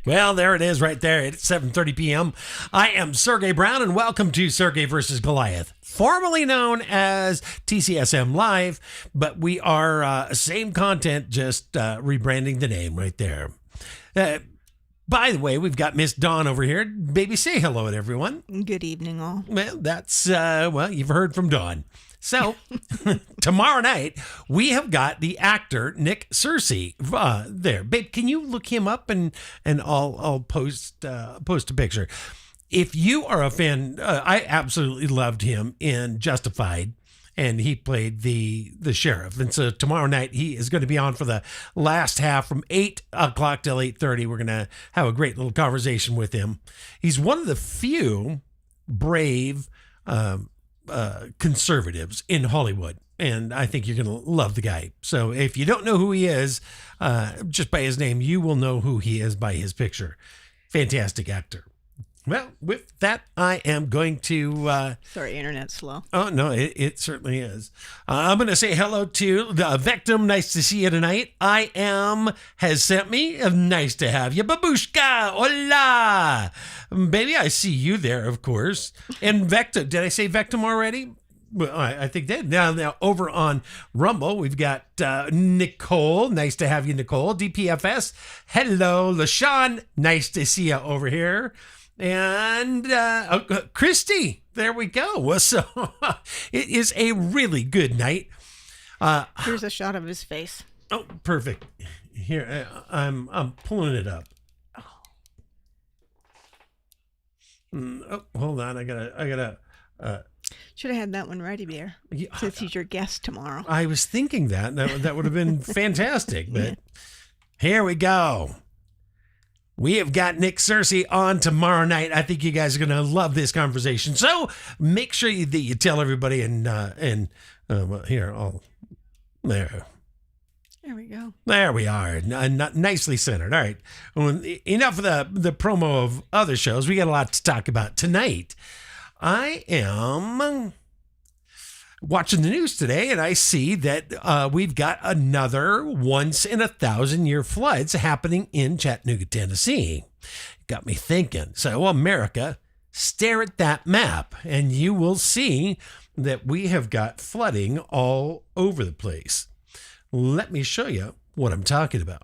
Well, there it is right there at 7:30 p.m. I am Sergey Brown, and welcome to Sergey versus Goliath, formerly known as TCSM Live, but we are same content, just rebranding the name right there. By the way, we've got Miss Dawn over here. Baby, say hello to everyone. Good evening, all. Well, that's, you've heard from Dawn. So, tomorrow night, we have got the actor Nick Searcy there. Babe, can you look him up and I'll post a picture. If you are a fan, I absolutely loved him in Justified, and he played the sheriff. And so tomorrow night, he is going to be on for the last half from 8 o'clock till 8:30. We're going to have a great little conversation with him. He's one of the few brave conservatives in Hollywood, and I think you're going to love the guy. So if you don't know who he is, just by his name, you will know who he is by his picture. Fantastic actor. Well, with that, I am going to... Sorry, internet's slow. Oh, no, it certainly is. I'm going to say hello to the victim. Nice to see you tonight. I am has sent me. Nice to have you. Babushka, hola. Baby, I see you there, of course. And Vectum, did I say Vectum already? Well, I think that. Now, over on Rumble, we've got Nicole. Nice to have you, Nicole. DPFS. Hello, LaShawn. Nice to see you over here. And Christy, there we go. So it is a really good night. Here's a shot of his face. Oh, perfect. Here, I'm pulling it up. Oh, hold on. I gotta. Should have had that one ready there, since he's your guest tomorrow. I was thinking that would have been fantastic, but here we go. We have got Nick Searcy on tomorrow night. I think you guys are going to love this conversation. So make sure that you tell everybody well, here, there. There we go. There we are. Nicely centered. All right. Well, enough of the promo of other shows. We got a lot to talk about tonight. I am watching the news today, and I see that we've got another once in 1,000-year floods happening in Chattanooga, Tennessee. Got me thinking. So, America, stare at that map, and you will see that we have got flooding all over the place. Let me show you what I'm talking about.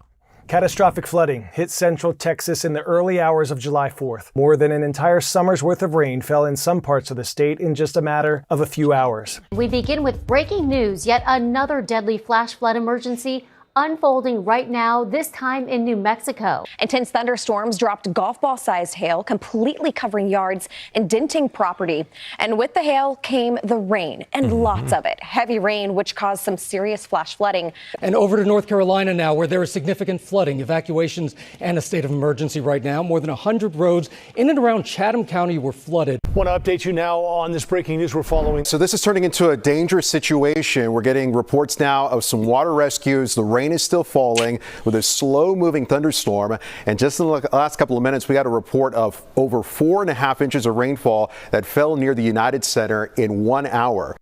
Catastrophic flooding hit central Texas in the early hours of July 4th. More than an entire summer's worth of rain fell in some parts of the state in just a matter of a few hours. We begin with breaking news. Yet another deadly flash flood emergency unfolding right now, this time in New Mexico. Intense thunderstorms dropped golf ball-sized hail, completely covering yards and denting property. And with the hail came the rain, and lots of it. Heavy rain, which caused some serious flash flooding. And over to North Carolina now, where there is significant flooding, evacuations, and a state of emergency right now. More than 100 roads in and around Chatham County were flooded. Want to update you now on this breaking news we're following. So this is turning into a dangerous situation. We're getting reports now of some water rescues. The rain is still falling with a slow-moving thunderstorm. And just in the last couple of minutes, we got a report of over 4.5 inches of rainfall that fell near the United Center in 1 hour.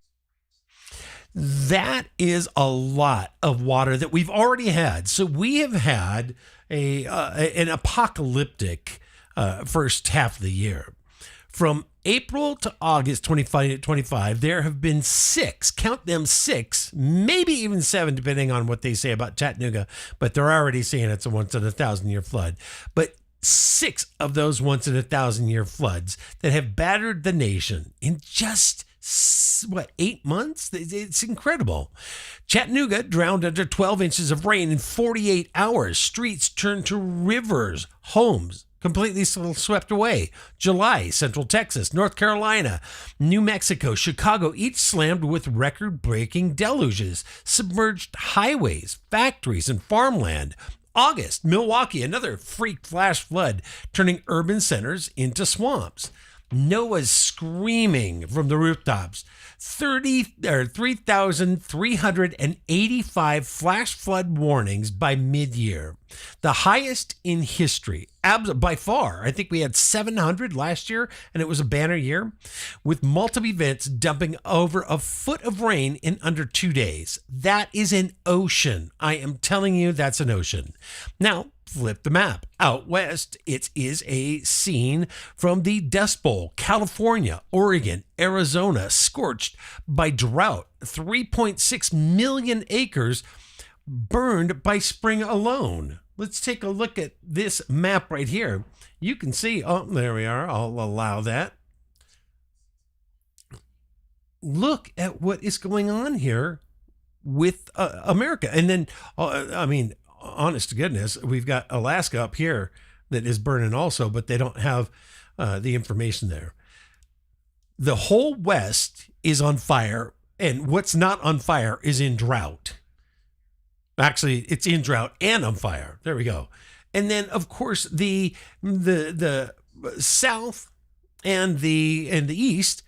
That is a lot of water that we've already had. So we have had an apocalyptic first half of the year. From April to August 25, there have been 6, count them 6, maybe even 7, depending on what they say about Chattanooga, but they're already saying it's a once in 1,000-year flood. But 6 of those once in 1,000-year floods that have battered the nation in just 8 months? It's incredible. Chattanooga drowned under 12 inches of rain in 48 hours. Streets turned to rivers, homes completely swept away. July, Central Texas, North Carolina, New Mexico, Chicago, each slammed with record-breaking deluges, submerged highways, factories, and farmland. August, Milwaukee, another freak flash flood, turning urban centers into swamps. Noah's screaming from the rooftops. 3,385 flash flood warnings by mid-year. The highest in history, by far. I think we had 700 last year, and it was a banner year, with multiple events dumping over a foot of rain in under 2 days. That is an ocean. I am telling you, that's an ocean. Now, flip the map. Out west, it is a scene from the Dust Bowl. California, Oregon, Arizona, scorched by drought. 3.6 million acres burned by spring alone. Let's take a look at this map right here. You can see, oh, there we are. I'll allow that. Look at what is going on here with America. And then, I mean, honest to goodness, we've got Alaska up here that is burning also, but they don't have the information there. The whole West is on fire, and what's not on fire is in drought. Actually, it's in drought and on fire. There we go. And then, of course, the South and the East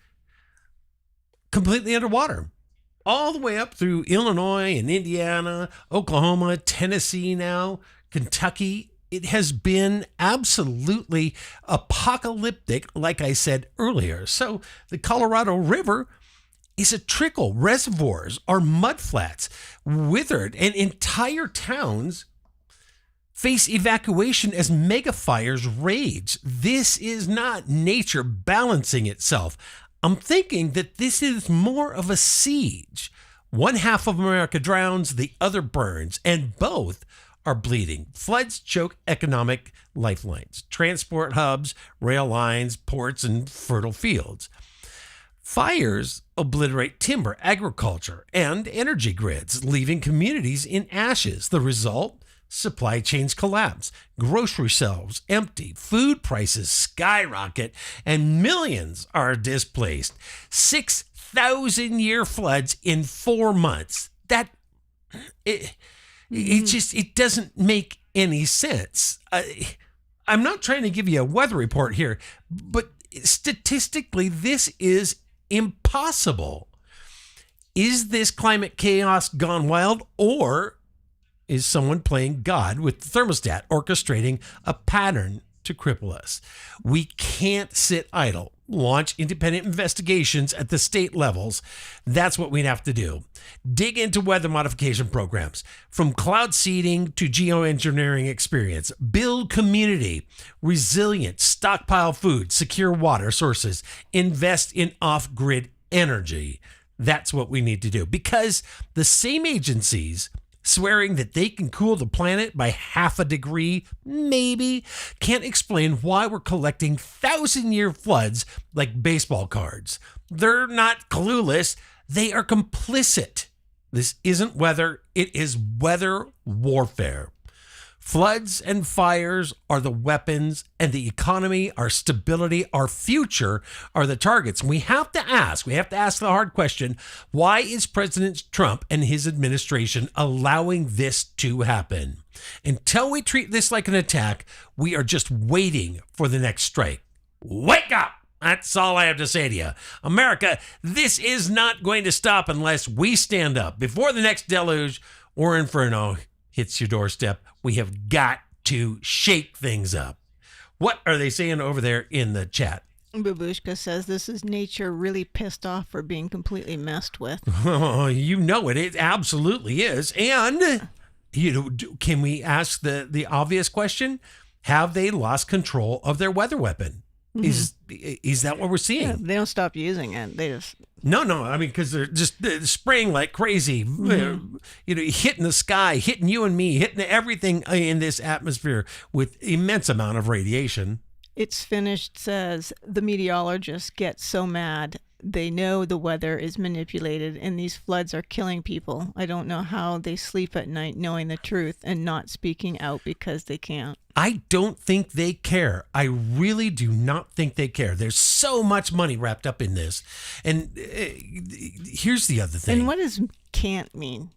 completely underwater, all the way up through Illinois and Indiana, Oklahoma, Tennessee now, Kentucky. It has been absolutely apocalyptic, like I said earlier. So the Colorado River is a trickle. Reservoirs are mudflats, withered, and entire towns face evacuation as mega fires rage. This is not nature balancing itself. I'm thinking that this is more of a siege. One half of America drowns, the other burns, and both are bleeding. Floods choke economic lifelines, transport hubs, rail lines, ports, and fertile fields. Fires obliterate timber, agriculture, and energy grids, leaving communities in ashes. The result? Supply chains collapse, grocery shelves empty, food prices skyrocket, and millions are displaced. 6,000-year floods in 4 months. It doesn't make any sense. I'm not trying to give you a weather report here, but statistically, this is impossible. Is this climate chaos gone wild, or is someone playing God with the thermostat, orchestrating a pattern to cripple us? We can't sit idle. Launch independent investigations at the state levels. That's what we'd have to do. Dig into weather modification programs, from cloud seeding to geoengineering experience. Build community, resilient, stockpile food, secure water sources, invest in off-grid energy. That's what we need to do, because the same agencies swearing that they can cool the planet by 0.5 degree, maybe, can't explain why we're collecting 1,000-year floods like baseball cards. They're not clueless. They are complicit. This isn't weather. It is weather warfare. Floods and fires are the weapons, and the economy, our stability, our future are the targets. We have to ask the hard question, why is President Trump and his administration allowing this to happen? Until we treat this like an attack, we are just waiting for the next strike. Wake up! That's all I have to say to you. America, this is not going to stop unless we stand up. Before the next deluge or inferno hits your doorstep, we have got to shake things up. What are they saying over there in the chat? Babushka says this is nature really pissed off for being completely messed with. Oh, you know it. It absolutely is. And, can we ask the obvious question? Have they lost control of their weather weapon? Mm-hmm. Is that what we're seeing? Yeah, they don't stop using it. They just... No. I mean, because they're just spraying like crazy, hitting the sky, hitting you and me, hitting everything in this atmosphere with immense amount of radiation. It's Finished says the meteorologists get so mad. They know the weather is manipulated and these floods are killing people. I don't know how they sleep at night knowing the truth and not speaking out because they can't. I don't think they care. I really do not think they care. There's so much money wrapped up in this. And here's the other thing. And what does can't mean?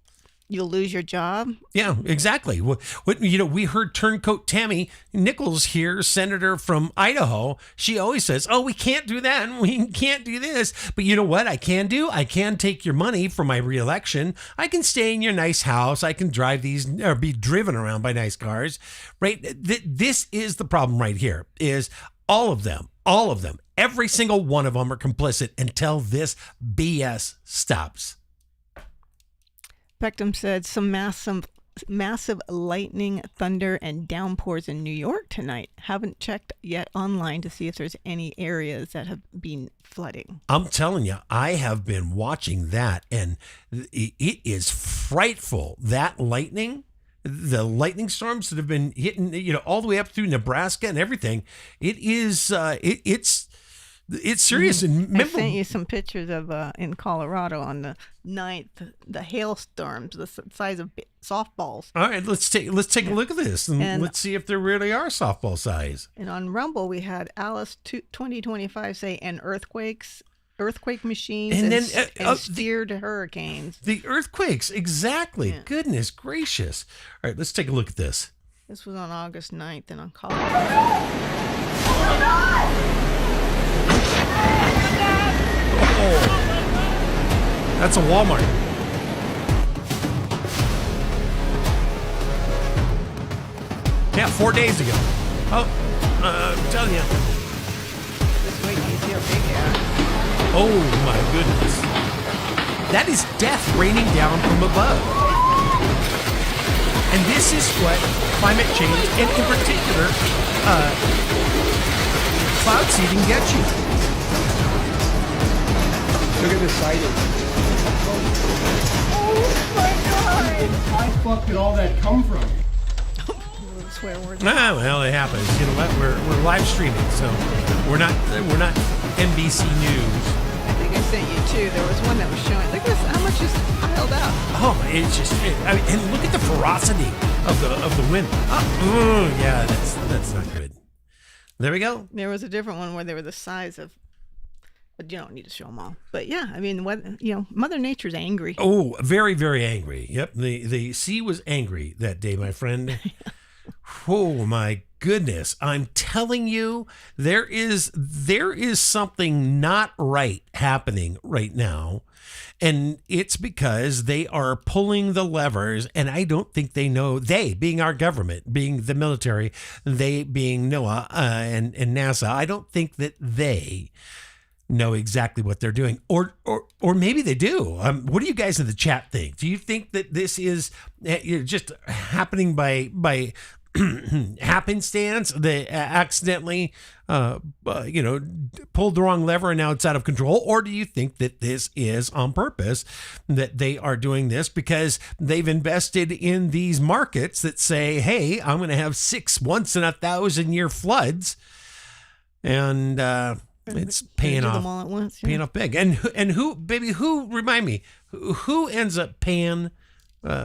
You'll lose your job? Yeah, exactly. We heard Turncoat Tammy Nichols here, senator from Idaho. She always says, oh, we can't do that and we can't do this. But you know what I can do? I can take your money for my reelection. I can stay in your nice house. I can drive these or be driven around by nice cars, right? This is the problem right here, is all of them, every single one of them are complicit until this BS stops. Beckham said some massive lightning, thunder, and downpours in New York tonight. Haven't checked yet online to see if there's any areas that have been flooding. I'm telling you, I have been watching that, and it is frightful. That lightning, the lightning storms that have been hitting, all the way up through Nebraska and everything. It is, it's serious. And I sent you some pictures of in Colorado on the 9th, the hailstorms, the size of softballs. All right, let's take a look at this, and let's see if there really are softball size. And on Rumble, we had Alice 2025 say, and earthquake machines, and steered hurricanes. The earthquakes, exactly. Yeah. Goodness gracious. All right, let's take a look at this. This was on August 9th and on Colorado. Oh, that's a Walmart. Yeah, 4 days ago. Oh, I'm telling you. Just wait till you see how big they are. Oh my goodness. That is death raining down from above. And this is what climate change, and in particular, cloud seeding gets you. Look at the sighting. Oh my God! How the fuck did all that come from? Swear words. Well, it happens. You know what? We're live streaming, so we're not NBC News. I think I sent you two. There was one that was showing. Look at this. How much is piled up? Oh, it's just. And look at the ferocity of the wind. Oh, yeah, that's not good. There we go. There was a different one where they were the size of. But you don't need to show them all. But yeah, I mean, Mother Nature's angry. Oh, very, very angry. Yep, the sea was angry that day, my friend. Oh my goodness! I'm telling you, there is something not right happening right now, and it's because they are pulling the levers, and I don't think they know. They, being our government, being the military, they being NOAA and NASA, I don't think that they know exactly what they're doing, or maybe they do. What do you guys in the chat think? Do you think that this is just happening by happenstance? They accidentally pulled the wrong lever and now it's out of control? Or do you think that this is on purpose, that they are doing this because they've invested in these markets that say, hey, I'm going to have 6 once in a 1,000-year floods, and it's paying off. Them all at once, yeah. Paying off big. And who remind me, who ends up paying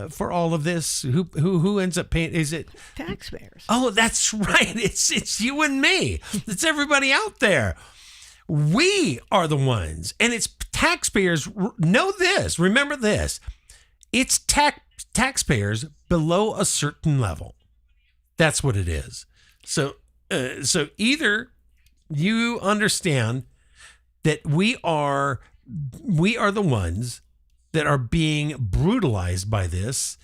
for all of this? Who ends up paying? Is it taxpayers? Oh, that's right. It's you and me. It's everybody out there. We are the ones, and it's taxpayers. Know this. Remember this. It's taxpayers below a certain level. That's what it is. So either you understand that we are the ones that are being brutalized by this,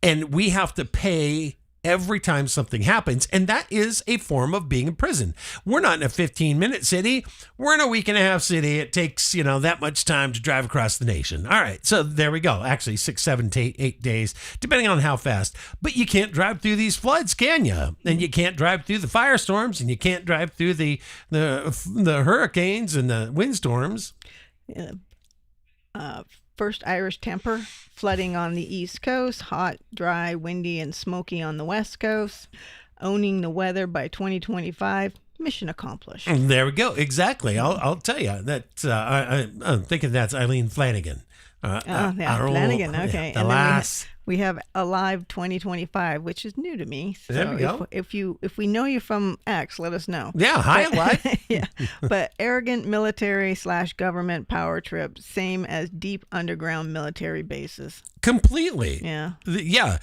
and we have to pay every time something happens, and that is a form of being in prison. We're not in a 15-minute city. We're in a week-and-a-half city. It takes, that much time to drive across the nation. All right, so there we go. Actually, 6, 7 to 8 days, depending on how fast. But you can't drive through these floods, can you? And you can't drive through the firestorms, and you can't drive through the hurricanes and the windstorms. Yeah. First Irish temper, flooding on the East Coast, hot, dry, windy, and smoky on the West Coast, owning the weather by 2025, mission accomplished. There we go. Exactly. I'll tell you that I'm thinking that's Eileen Flanagan. Flanagan. Okay. The last. We have Alive 2025, which is new to me. So there we go. If we know you from X, let us know. Yeah, hi, Alive. Yeah, but arrogant military/government power trip, same as deep underground military bases. Completely. Yeah. Yeah.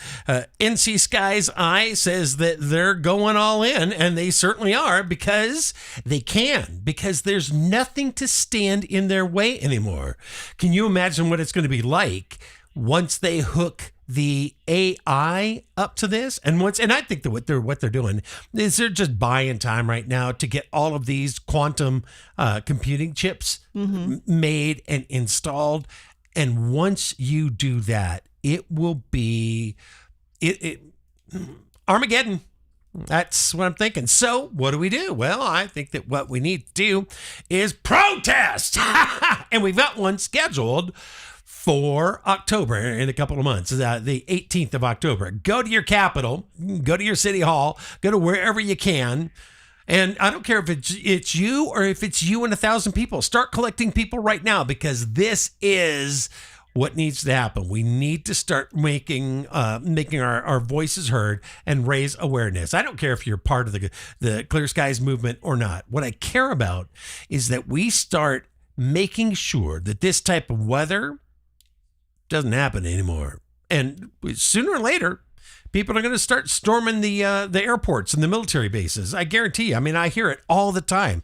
NC Sky's Eye says that they're going all in, and they certainly are, because they can, because there's nothing to stand in their way anymore. Can you imagine what it's going to be like once they hook the AI up to this? And I think that what they're doing is they're just buying time right now to get all of these quantum computing chips made and installed. And once you do that, it will be Armageddon. That's what I'm thinking. So what do we do? Well, I think that what we need to do is protest. And we've got one scheduled for October in a couple of months, the 18th of October. Go to your capital, go to your city hall, go to wherever you can. And I don't care if it's you or if it's you and 1,000 people. Start collecting people right now, because this is what needs to happen. We need to start making our voices heard and raise awareness. I don't care if you're part of the Clear Skies movement or not. What I care about is that we start making sure that this type of weather doesn't happen anymore. And sooner or later, people are going to start storming the airports and the military bases. I guarantee you. I mean, I hear it all the time.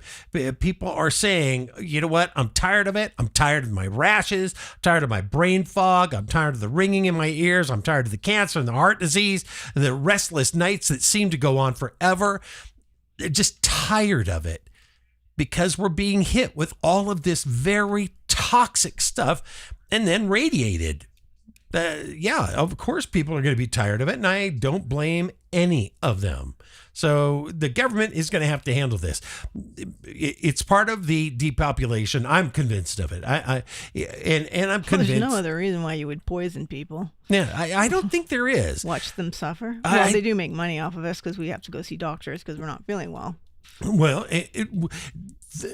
People are saying, you know what? I'm tired of it. I'm tired of my rashes. I'm tired of my brain fog. I'm tired of the ringing in my ears. I'm tired of the cancer and the heart disease, the restless nights that seem to go on forever. They're just tired of it because we're being hit with all of this very toxic stuff and then radiated. Yeah, of course people are going to be tired of it, and I don't blame any of them. So the government is going to have to handle this. It's part of the depopulation. I'm convinced of it. And I'm convinced. There's no other reason why you would poison people. Yeah, I don't think there is. Watch them suffer. Well, they do make money off of us because we have to go see doctors because we're not feeling well. Well,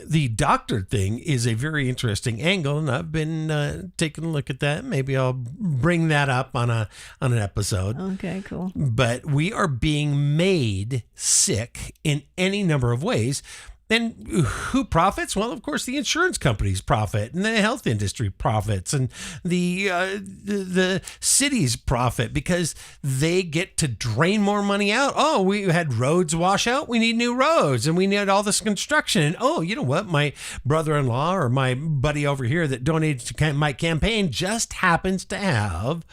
the doctor thing is a very interesting angle, and I've been taking a look at that. Maybe I'll bring that up on an episode. Okay, cool. But we are being made sick in any number of ways. And who profits? Well, of course, the insurance companies profit, and the health industry profits, and the cities profit because they get to drain more money out. Oh, we had roads wash out. We need new roads, and we need all this construction. And oh, you know what? My brother-in-law or my buddy over here that donated to my campaign just happens to have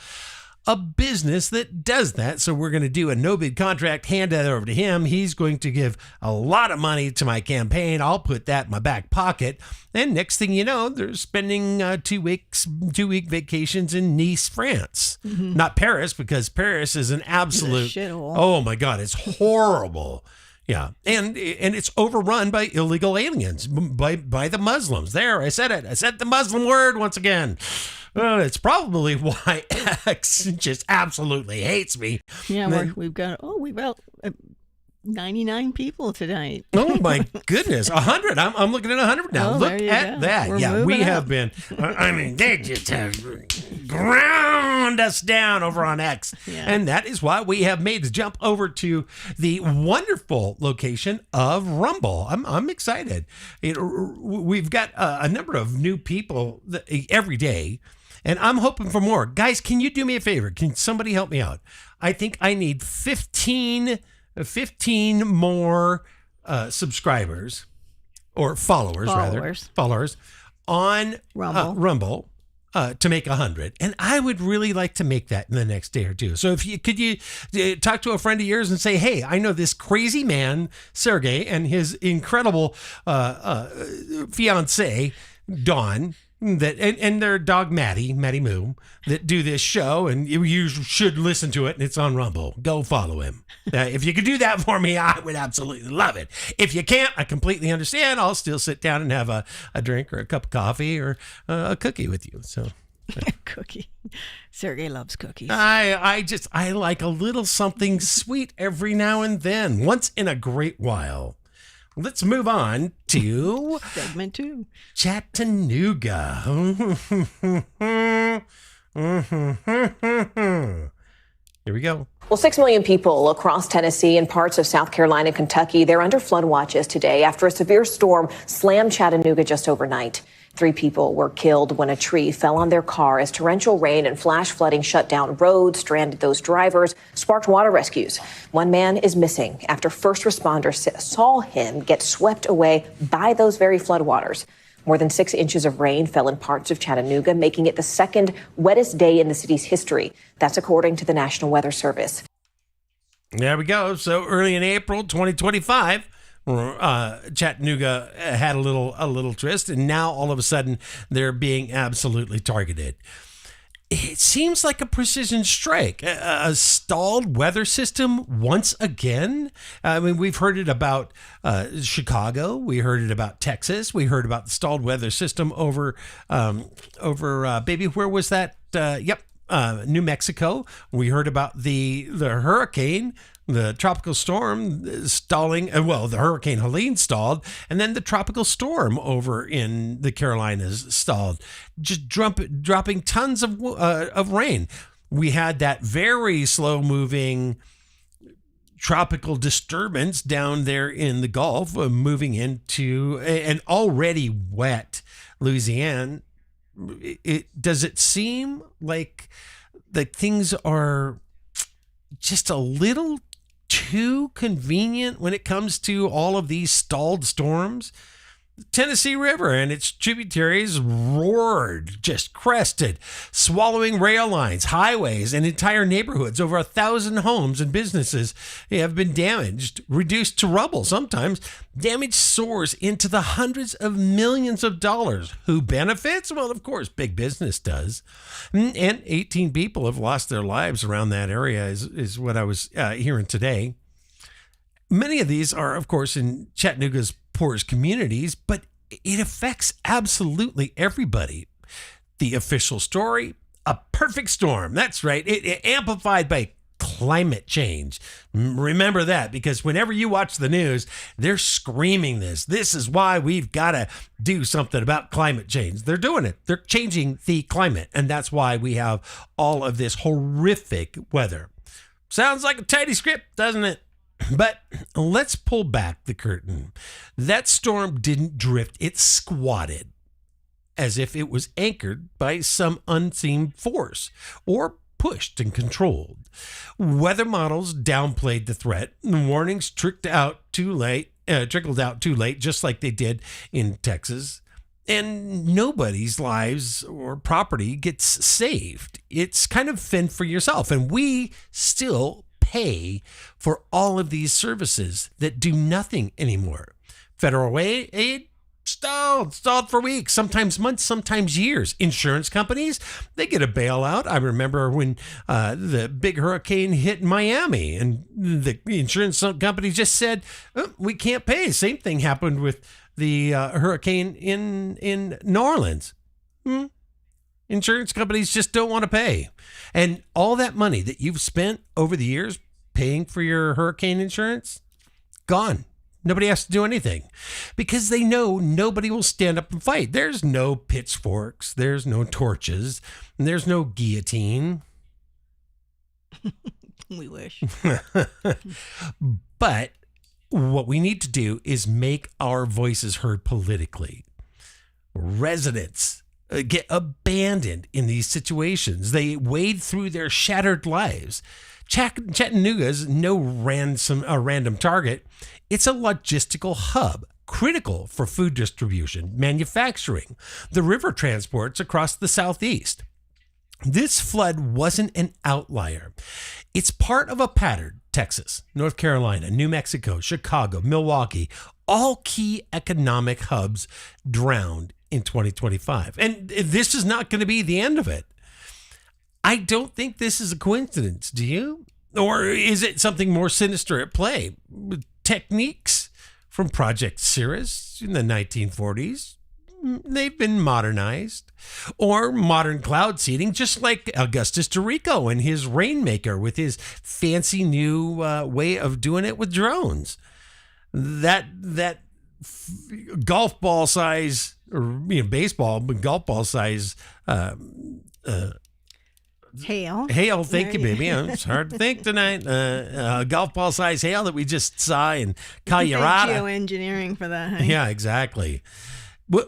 a business that does that. So we're going to do a no-bid contract, hand that over to him. He's going to give a lot of money to my campaign. I'll put that in my back pocket. And next thing you know, they're spending 2-week vacations in Nice, France. Mm-hmm. Not Paris, because Paris is an absolute shithole. Oh my God, it's horrible. Yeah, and it's overrun by illegal aliens, by the Muslims. There, I said it. I said the Muslim word once again. It's probably why X just absolutely hates me. Yeah, we've got 99 people tonight. Oh my goodness, 100. I'm looking at 100 now. Look at that. We're we up. have been. I mean, they just have ground us down over on X, and that is why we have made the jump over to the wonderful location of Rumble. I'm excited. We've got a number of new people every day. And I'm hoping for more. Guys, can you do me a favor? Can somebody help me out? I think I need 15 more subscribers or followers on Rumble to make 100. And I would really like to make that in the next day or two. So if you could talk to a friend of yours and say, hey, I know this crazy man, Sergey, and his incredible fiance, Dawn, that and their dog Maddie Moo, that do this show, and you should listen to it, and it's on Rumble. Go follow him. If you could do that for me, I would absolutely love it. If you can't, I completely understand. I'll still sit down and have a drink or a cup of coffee or a cookie with you. So cookie. Sergey loves cookies. I like a little something sweet every now and then, once in a great while. Let's move on to segment 2. Chattanooga. Here we go. Well, 6 million people across Tennessee and parts of South Carolina and Kentucky, they're under flood watches today after a severe storm slammed Chattanooga just overnight. 3 people were killed when a tree fell on their car as torrential rain and flash flooding shut down roads, stranded those drivers, sparked water rescues. 1 man is missing after first responders saw him get swept away by those very floodwaters. More than 6 inches of rain fell in parts of Chattanooga, making it the second wettest day in the city's history. That's according to the National Weather Service. There we go. So early in April 2025, Chattanooga had a little tryst, and now all of a sudden they're being absolutely targeted. it seems like a precision strike, a stalled weather system once again. I mean, we've heard it about Chicago. We heard it about Texas. We heard about the stalled weather system over baby, where was that? New Mexico. We heard about the hurricane, the tropical storm stalling. The Hurricane Helene stalled, and then the tropical storm over in the Carolinas stalled, just dropping tons of rain. We had that very slow moving tropical disturbance down there in the Gulf, moving into an already wet Louisiana. Does it seem like things are just a little too convenient when it comes to all of these stalled storms? The Tennessee River and its tributaries roared, just crested, swallowing rail lines, highways, and entire neighborhoods. Over 1,000 homes and businesses have been damaged, reduced to rubble. Sometimes damage soars into the hundreds of millions of dollars. Who benefits? Well, of course, big business does. And 18 people have lost their lives around that area, is what I was hearing today. Many of these are, of course, in Chattanooga's poorest communities, but it affects absolutely everybody. The official story, a perfect storm. That's right. It amplified by climate change. Remember that, because whenever you watch the news, they're screaming this. This is why we've got to do something about climate change. They're doing it. They're changing the climate, and that's why we have all of this horrific weather. Sounds like a tidy script, doesn't it? But let's pull back the curtain. That storm didn't drift, it squatted, as if it was anchored by some unseen force, or pushed and controlled. Weather models downplayed the threat. Warnings trickled out too late, just like they did in Texas. And nobody's lives or property gets saved. It's kind of fend for yourself. And we still pay for all of these services that do nothing anymore. Federal aid stalled for weeks, sometimes months, sometimes years. Insurance companies, they get a bailout. I remember when the big hurricane hit Miami, and the insurance company just said, we can't pay. Same thing happened with the hurricane in New Orleans. Insurance companies just don't want to pay. And all that money that you've spent over the years paying for your hurricane insurance, gone. Nobody has to do anything because they know nobody will stand up and fight. There's no pitchforks. There's no torches. And there's no guillotine. We wish. But what we need to do is make our voices heard politically. Residents get abandoned in these situations. They wade through their shattered lives. Chattanooga is no random target. It's a logistical hub, critical for food distribution, manufacturing, the river transports across the Southeast. This flood wasn't an outlier. It's part of a pattern. Texas, North Carolina, New Mexico, Chicago, Milwaukee, all key economic hubs drowned in 2025. And this is not going to be the end of it. I don't think this is a coincidence, do you? Or is it something more sinister at play? Techniques from Project Cirrus in the 1940s, they've been modernized. Or modern cloud seeding, just like Augustus Dorico and his Rainmaker with his fancy new way of doing it with drones. That golf ball size, or baseball, but golf ball size hail, thank you, baby. It's hard to think tonight. Golf ball size hail that we just saw in Colorado. Geoengineering for that, huh? Yeah, exactly. Well,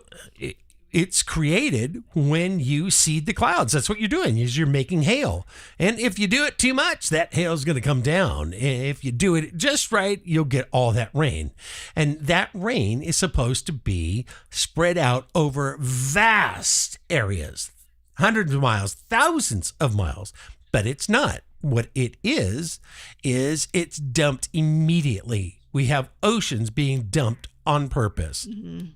it's created when you seed the clouds. That's what you're doing, is you're making hail. And if you do it too much, that hail is going to come down. If you do it just right, you'll get all that rain. And that rain is supposed to be spread out over vast areas, hundreds of miles, thousands of miles. But it's not. What it is it's dumped immediately. We have oceans being dumped on purpose. Mm-hmm.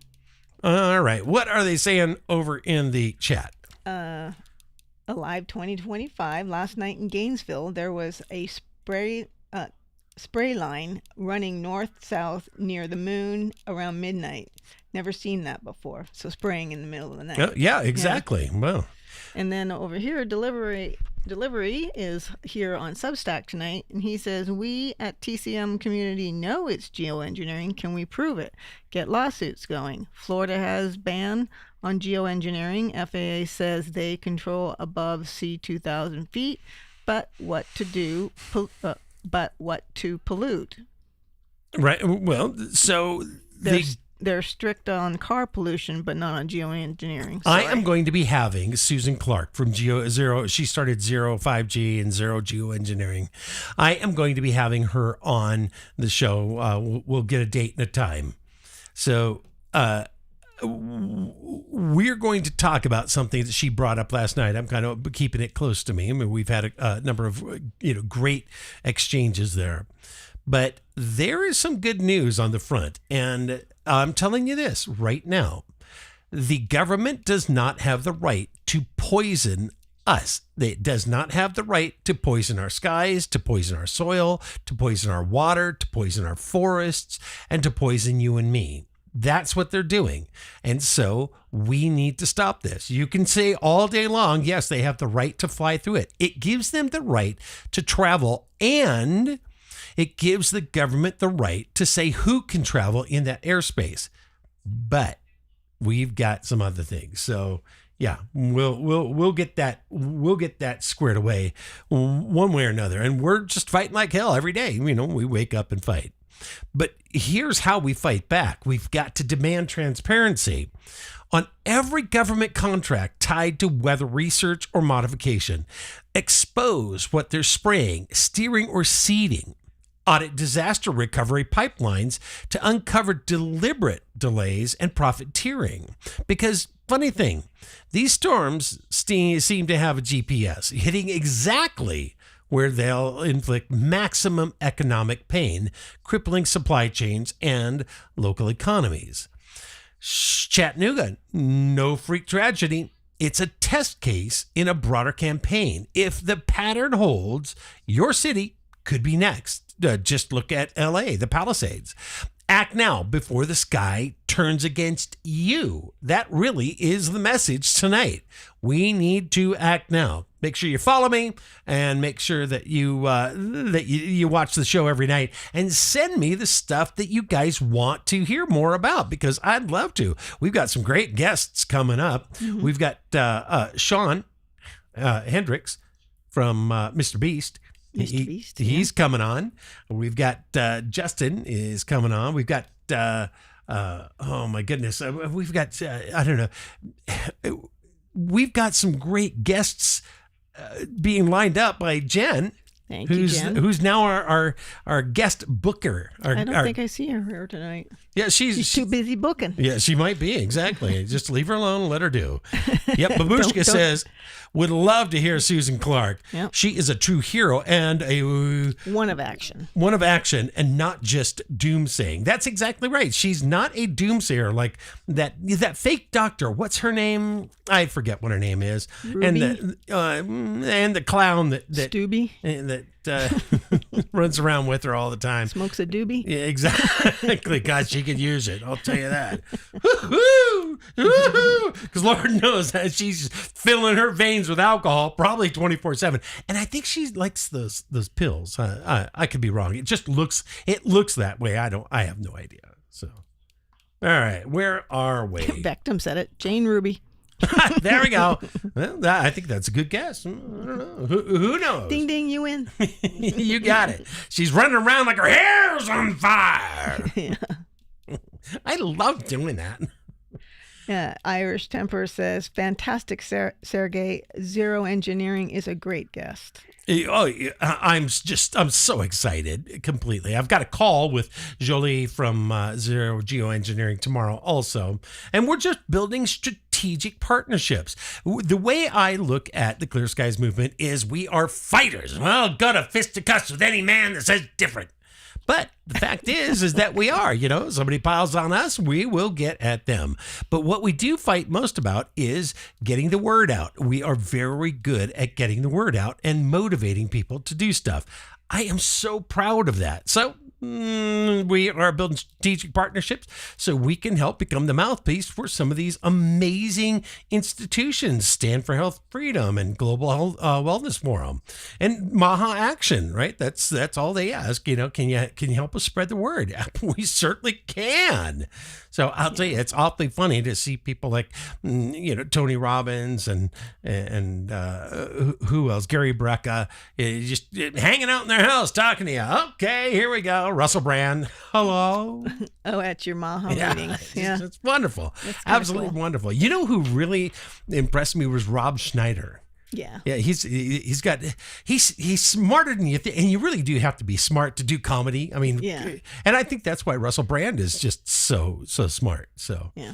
All right. What are they saying over in the chat? Alive 2025. Last night in Gainesville, there was a spray line running north-south near the moon around midnight. Never seen that before. So spraying in the middle of the night. Yeah, exactly. Yeah. Wow. And then over here, delivery is here on Substack tonight, and he says, we at TCM community know it's geoengineering. Can we prove it? Get lawsuits going. Florida has ban on geoengineering. FAA says they control above sea 2,000 feet, but what to pollute? Right. Well, so they're strict on car pollution, but not on geoengineering. I am going to be having Susan Clark from Zero. She started 5G and Zero Geoengineering. I am going to be having her on the show. We'll get a date and a time. So we're going to talk about something that she brought up last night. I'm kind of keeping it close to me. I mean, we've had a number of great exchanges there. But there is some good news on the front. And I'm telling you this right now. The government does not have the right to poison us. It does not have the right to poison our skies, to poison our soil, to poison our water, to poison our forests, and to poison you and me. That's what they're doing. And so we need to stop this. You can say all day long, yes, they have the right to fly through it. It gives them the right to travel, and it gives the government the right to say who can travel in that airspace. But we've got some other things. So yeah, we'll get that squared away one way or another. And we're just fighting like hell every day. We wake up and fight. But here's how we fight back. We've got to demand transparency on every government contract tied to weather research or modification. Expose what they're spraying, steering, or seeding. Audit disaster recovery pipelines to uncover deliberate delays and profiteering. Because, funny thing, these storms seem to have a GPS hitting exactly where they'll inflict maximum economic pain, crippling supply chains and local economies. Chattanooga, no freak tragedy. It's a test case in a broader campaign. If the pattern holds, your city could be next. Just look at LA, the Palisades. Act now before the sky turns against you. That really is the message tonight. We need to act now. Make sure you follow me and make sure that you watch the show every night and send me the stuff that you guys want to hear more about, because I'd love to. We've got some great guests coming up. Mm-hmm. We've got Sean Hendricks from Mr. Beast. He's coming on. We've got Justin is coming on. We've got oh my goodness, we've got I don't know. We've got some great guests being lined up by Jen. Thank you, Jen. Who's now our guest booker. I don't think I see her here tonight. Yeah, she's too busy booking. Yeah, she might be, exactly. Just leave her alone and let her do. Yep, Babushka says, would love to hear Susan Clark. Yep. She is a true hero and a... One of action, and not just doomsaying. That's exactly right. She's not a doomsayer like that fake doctor. What's her name? I forget what her name is. Ruby? And the clown that Stubby? That runs around with her all the time. Smokes a doobie? Yeah, exactly. God, she could use it. I'll tell you that. Because Lord knows that she's filling her veins with alcohol probably 24/7. And I think she likes those pills. I could be wrong. It just looks that way. I have no idea. So, all right, where are we? Beckham said it. Jane Ruby. There we go. Well, I think that's a good guess. I don't know. Who knows? Ding, ding, you win. You got it. She's running around like her hair's on fire. Yeah. I love doing that. Yeah, Irish Temper says, fantastic, Sergey. Zero Engineering is a great guest. Oh, I'm so excited completely. I've got a call with Jolie from Zero Geoengineering tomorrow also. And we're just building strategic partnerships. The way I look at the Clear Skies movement is we are fighters. Well, got a fisticuffs with any man that says different. But the fact is that we are, somebody piles on us, we will get at them. But what we do fight most about is getting the word out. We are very good at getting the word out and motivating people to do stuff. I am so proud of that. So we are building strategic partnerships so we can help become the mouthpiece for some of these amazing institutions. Stand for Health Freedom and Global Wellness Forum and Maha Action, right? That's all they ask. Can you help us spread the word? We certainly can. So I'll tell you, it's awfully funny to see people like, Tony Robbins and who else? Gary Brecka, just hanging out in their house talking to you. Okay, here we go. Russell Brand. Hello. Oh, at your Maha meetings. Yeah. It's wonderful. Absolutely cool. Wonderful. You know who really impressed me was Rob Schneider. Yeah. Yeah, he's smarter than you think, and you really do have to be smart to do comedy. I mean, and I think that's why Russell Brand is just so smart. So yeah,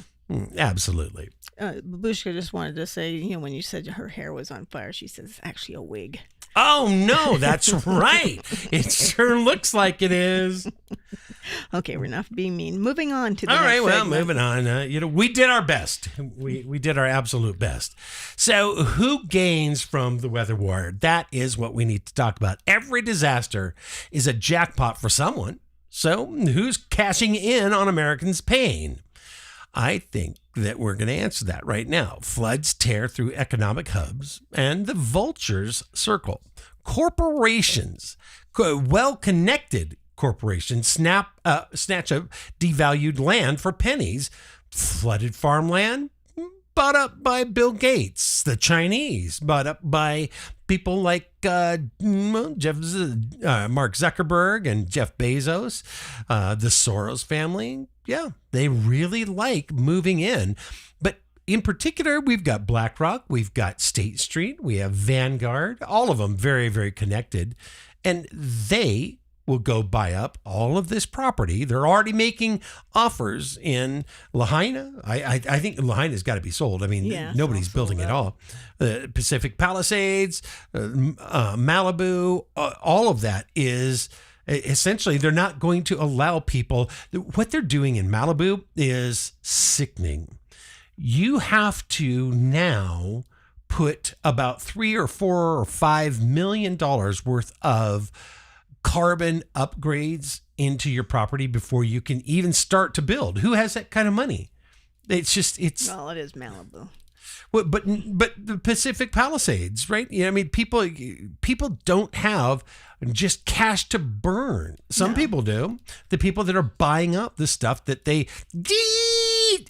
absolutely. Babushka just wanted to say, when you said her hair was on fire, she says it's actually a wig. Oh no, that's right. It sure looks like it is. Okay, we're not being mean. Moving on to the next segment. Well, moving on. We did our best. We did our absolute best. So who gains from the weather war? That is what we need to talk about. Every disaster is a jackpot for someone. So who's cashing in on Americans' pain? I think that we're going to answer that right now. Floods tear through economic hubs and the vultures circle. Corporations, well-connected corporations, snatch up devalued land for pennies. Flooded farmland bought up by Bill Gates. The Chinese bought up by people like Mark Zuckerberg and Jeff Bezos. The Soros family. Yeah, they really like moving in. But in particular, we've got BlackRock, we've got State Street, we have Vanguard, all of them very, very connected. And they will go buy up all of this property. They're already making offers in Lahaina. I think Lahaina's got to be sold. I mean, nobody's building it all. Pacific Palisades, Malibu, all of that is... Essentially, they're not going to allow people. What they're doing in Malibu is sickening. You have to now put about $3 or $4 or $5 million worth of carbon upgrades into your property before you can even start to build. Who has that kind of money? Well, it is Malibu. But the Pacific Palisades, right? I mean, people don't have just cash to burn. Some people do. The people that are buying up the stuff that they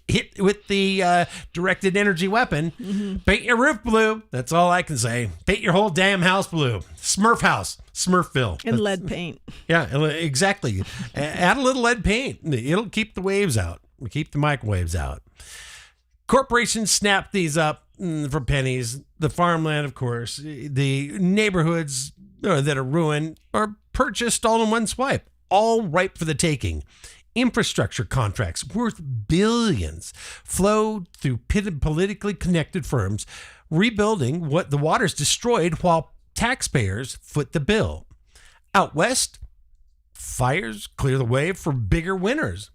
hit with the directed energy weapon. Mm-hmm. Paint your roof blue. That's all I can say. Paint your whole damn house blue. Smurf house. Smurfville. And lead paint. Yeah, exactly. Add a little lead paint. It'll keep the waves out. Keep the microwaves out. Corporations snap these up for pennies. The farmland, of course, the neighborhoods that are ruined are purchased all in one swipe, all ripe for the taking. Infrastructure contracts worth billions flow through politically connected firms, rebuilding what the water's destroyed while taxpayers foot the bill. Out west, fires clear the way for bigger winners.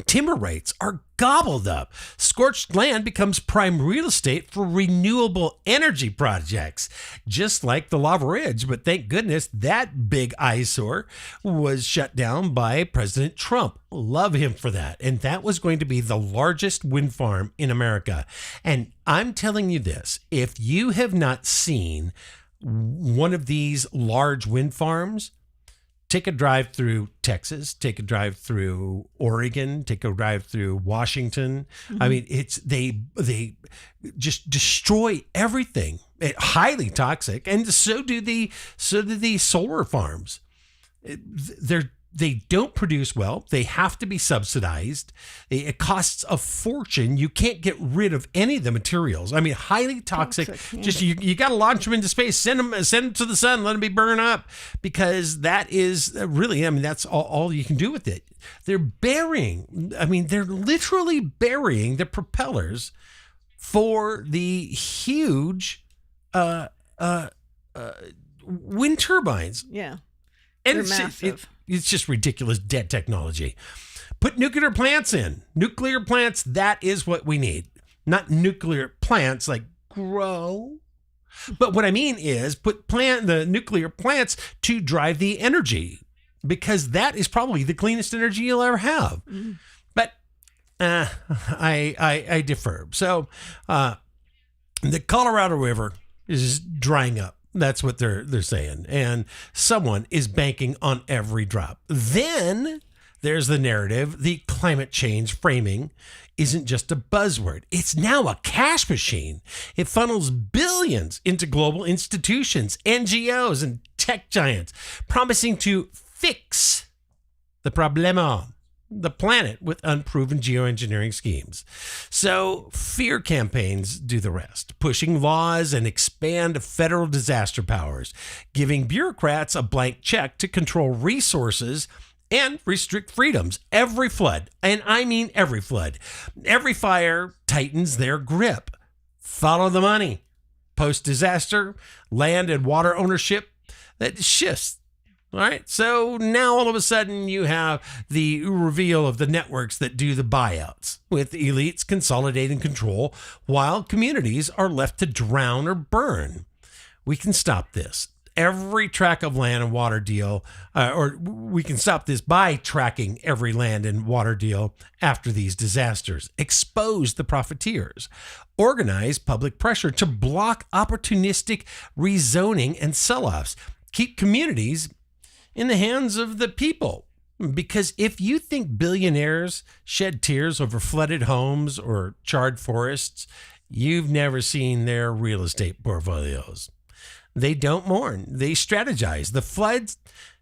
Timber rates are gobbled up. Scorched land becomes prime real estate for renewable energy projects, just like the Lava Ridge. But thank goodness that big eyesore was shut down by President Trump. Love him for that. And that was going to be the largest wind farm in America. And I'm telling you this, if you have not seen one of these large wind farms, take a drive through Texas, take a drive through Oregon, take a drive through Washington. Mm-hmm. I mean, they just destroy everything. Highly toxic, and so do the solar farms. They don't produce well. They have to be subsidized. It costs a fortune. You can't get rid of any of the materials. I mean, highly toxic. Yeah. Just you got to launch them into space. Send them to the sun. Let them be burned up, because that is really. I mean, that's all you can do with it. They're burying. I mean, they're literally burying the propellers for the huge wind turbines. Yeah. And they're massive. It's just ridiculous dead technology. Put nuclear plants in. Nuclear plants, that is what we need. Not nuclear plants like grow. But what I mean is put the nuclear plants to drive the energy, because that is probably the cleanest energy you'll ever have. But I defer. So the Colorado River is drying up. That's what they're saying. And someone is banking on every drop. Then there's the narrative. The climate change framing isn't just a buzzword. It's now a cash machine. It funnels billions into global institutions, NGOs, and tech giants, promising to fix the problema, the planet, with unproven geoengineering schemes. So fear campaigns do the rest, pushing laws and expand federal disaster powers, giving bureaucrats a blank check to control resources and restrict freedoms. Every flood, and I mean every flood, every fire tightens their grip. Follow the money. Post-disaster, land and water ownership, that shifts. All right, so now all of a sudden you have the reveal of the networks that do the buyouts, with elites consolidating control while communities are left to drown or burn. We can stop this. Every tract of land and water deal, or we can stop this by tracking every land and water deal after these disasters, expose the profiteers, organize public pressure to block opportunistic rezoning and sell-offs, keep communities in the hands of the people. Because if you think billionaires shed tears over flooded homes or charred forests, you've never seen their real estate portfolios. They don't mourn. They strategize. The floods,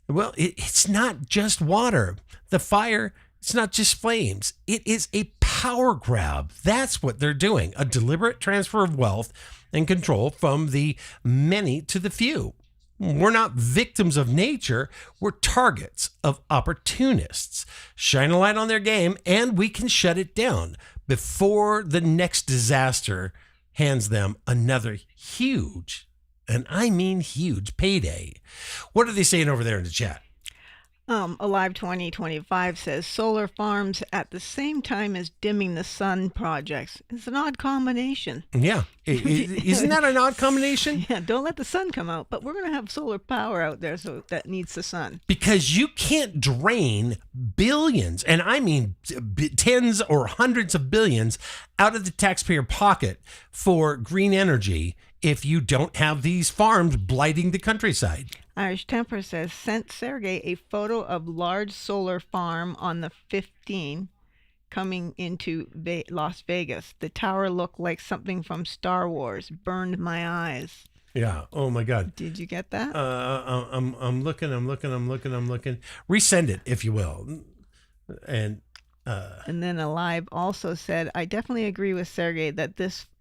well, it's not just water. The fire, it's not just flames. It is a power grab. That's what they're doing. A deliberate transfer of wealth and control from the many to the few. We're not victims of nature. We're targets of opportunists. Shine a light on their game and we can shut it down before the next disaster hands them another huge, and I mean huge, payday. What are they saying over there in the chat? Alive 2025 says solar farms at the same time as dimming the sun projects. It's an odd combination. Yeah. Isn't that an odd combination? Yeah, don't let the sun come out, but we're going to have solar power out there, so that needs the sun. Because you can't drain billions, and I mean tens or hundreds of billions, out of the taxpayer pocket for green energy if you don't have these farms blighting the countryside. Irish Temper says, sent Sergey a photo of large solar farm on the 15 coming into Las Vegas. The tower looked like something from Star Wars. Burned my eyes. Yeah. Oh my God. Did you get that? I'm looking. Resend it, if you will. And then Alive also said, I definitely agree with Sergey that